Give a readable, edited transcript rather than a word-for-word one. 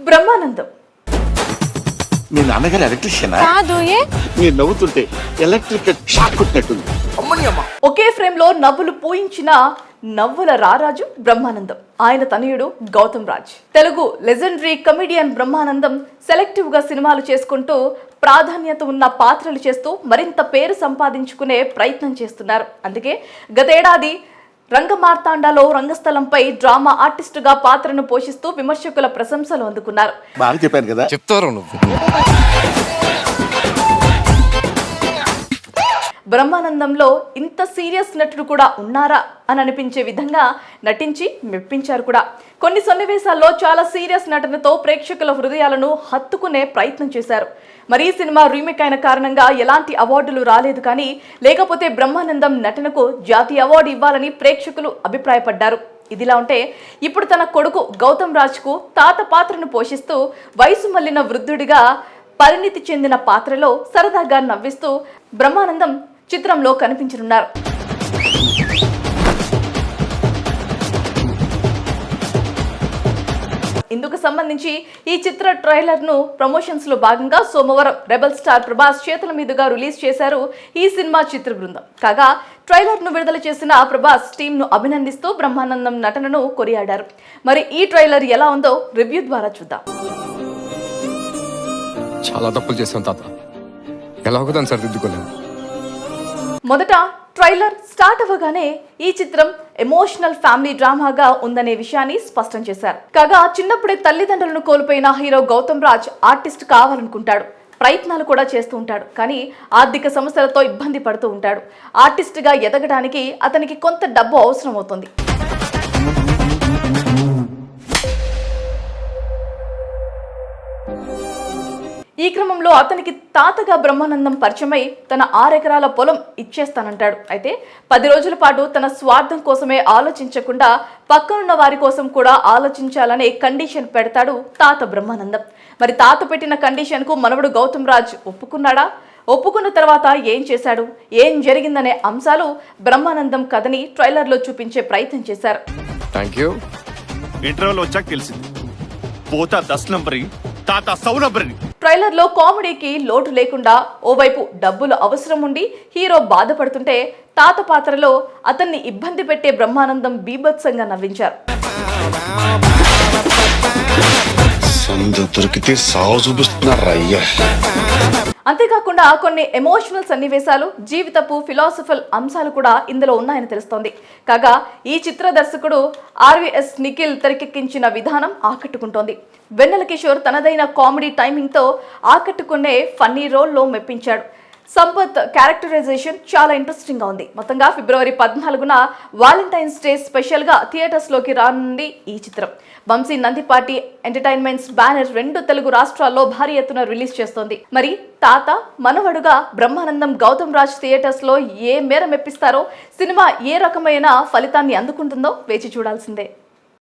బ్రహ్మానందం. మీ నాన్నగారు ఎలక్ట్రీషియనా? కాదు. మీరు నవ్వుతుంటే ఎలక్ట్రిక్ షాక్ కొట్టినట్టుంది. అమ్మనియమ్మ. ఒకే ఫ్రేమ్ లో నవ్వులు పూయించిన నవ్వుల రారాజు బ్రహ్మానందం. ఆయన తనయుడు Gautham Raj. Telugu legendary comedian Brahmanandam selective గా సినిమాలు చేసుకుంటూ ప్రాధాన్యత ఉన్న పాత్రలు చేస్తూ మరింత పేరు సంపాదించుకునే ప్రయత్నం చేస్తున్నారు. అందుకే గతేడాది రంగమార్తాండలో రంగస్థలంపై డ్రామా ఆర్టిస్టుగా పాత్రను పోషిస్తూ విమర్శకుల ప్రశంసలు అందుకున్నారు. బాగా చెప్పాను కదా. చెప్తారు నువ్వు. బ్రహ్మానందంలో ఇంత సీరియస్ నటుడు కూడా ఉన్నారా అని అనిపించే విధంగా నటించి మెప్పించారు కూడా. కొన్ని సన్నివేశాల్లో చాలా సీరియస్ నటనతో ప్రేక్షకుల హృదయాలను హత్తుకునే ప్రయత్నం చేశారు. మరి ఈ సినిమా రీమేక్ అయిన కారణంగా ఎలాంటి అవార్డులు రాలేదు, కానీ లేకపోతే బ్రహ్మానందం నటనకు జాతీయ అవార్డు ఇవ్వాలని ప్రేక్షకులు అభిప్రాయపడ్డారు. ఇదిలా ఉంటే ఇప్పుడు తన కొడుకు గౌతమ్ రాజ్కు తాత పాత్రను పోషిస్తూ వయసు మళ్లిన వృద్ధుడిగా పరిణితి చెందిన పాత్రలో సరదాగా నవ్విస్తూ బ్రహ్మానందం చిత్రంలో కనిపించనున్నారు. ఇందుకు సంబంధించి ఈ చిత్ర ట్రైలర్ ను ప్రమోషన్స్ లో భాగంగా సోమవారం రెబల్ స్టార్ ప్రభాస్ చేతుల మీదుగా రిలీజ్ చేశారు ఈ సినిమా చిత్ర బృందం. కాగా ట్రైలర్ ను విడుదల చేసిన ప్రభాస్ టీమ్ ను అభినందిస్తూ బ్రహ్మానందం నటనను కొనియాడారు. మరి ఈ ట్రైలర్ ఎలా ఉందో రివ్యూ ద్వారా చూద్దాం. చాలా తప్పులు చేసాం తాత, ఎలాగో దాన్ని సరిదిద్దుకోలేము. మొదట ట్రైలర్ స్టార్ట్ అవ్వగానే ఈ చిత్రం ఎమోషనల్ ఫ్యామిలీ డ్రామాగా ఉందనే విషయాన్ని స్పష్టం చేశారు. కాగా చిన్నప్పుడే తల్లిదండ్రులను కోల్పోయిన హీరో గౌతమ్ రాజ్ ఆర్టిస్ట్ కావాలనుకుంటాడు, ప్రయత్నాలు కూడా చేస్తూ ఉంటాడు. కానీ ఆర్థిక సమస్యలతో ఇబ్బంది పడుతూ ఉంటాడు. ఆర్టిస్ట్గా ఎదగడానికి అతనికి కొంత డబ్బు అవసరం అవుతుంది. ఈ క్రమంలో అతనికి తాతగా బ్రహ్మానందం పరిచయమై తన 6 ఎకరాల పొలం ఇచ్చేస్తానంటాడు. అయితే 10 రోజుల పాటు తన స్వార్థం కోసమే ఆలోచించకుండా పక్కనున్న వారి కోసం కూడా ఆలోచించాలనే కండిషన్ పెడతాడు తాత బ్రహ్మానందం. మరి తాత పెట్టిన కండిషన్కు మనవడు గౌతమ్ రాజ్ ఒప్పుకున్నాడా? ఒప్పుకున్న తర్వాత ఏం చేశాడు, ఏం జరిగిందనే అంశాలు బ్రహ్మానందం కథని ట్రైలర్లో చూపించే ప్రయత్నం చేశారు. Thank you. ఇంటర్వ్యూలో వచ్చాక తెలిసింది పోతా 10 నంబరి తాత 100 నంబరి. ట్రైలర్ లో కామెడీకి లోటు లేకుండా ఓవైపు డబ్బులు అవసరం ఉండి హీరో బాధపడుతుంటే తాత పాత్రలో అతన్ని ఇబ్బంది పెట్టే బ్రహ్మానందం బీభత్సంగా నవ్వించారు. అంతేకాకుండా కొన్ని ఎమోషనల్ సన్నివేశాలు, జీవితపు ఫిలాసఫల్ అంశాలు కూడా ఇందులో ఉన్నాయని తెలుస్తోంది. కాగా ఈ చిత్ర దర్శకుడు ఆర్వీఎస్ నిఖిల్ తెరకెక్కించిన విధానం ఆకట్టుకుంటోంది. వెన్నెల కిషోర్ తనదైన కామెడీ టైమింగ్తో ఆకట్టుకునే ఫన్నీ రోల్లో మెప్పించాడు. సంపత్ క్యారెక్టరైజేషన్ చాలా ఇంట్రెస్టింగ్ గా ఉంది. మొత్తంగా ఫిబ్రవరి 14న వాలంటైన్స్ డే స్పెషల్ గా థియేటర్స్ లోకి రానుంది ఈ చిత్రం. వంశీ నందిపాటి ఎంటర్టైన్మెంట్స్ బ్యానర్ 2 తెలుగు రాష్ట్రాల్లో భారీ ఎత్తున రిలీజ్ చేస్తోంది. మరి తాత మనవడుగా బ్రహ్మానందం గౌతమ్ రాజ్ థియేటర్స్ లో ఏ మేర మెప్పిస్తారో, సినిమా ఏ రకమైన ఫలితాన్ని అందుకుంటుందో వేచి చూడాల్సిందే.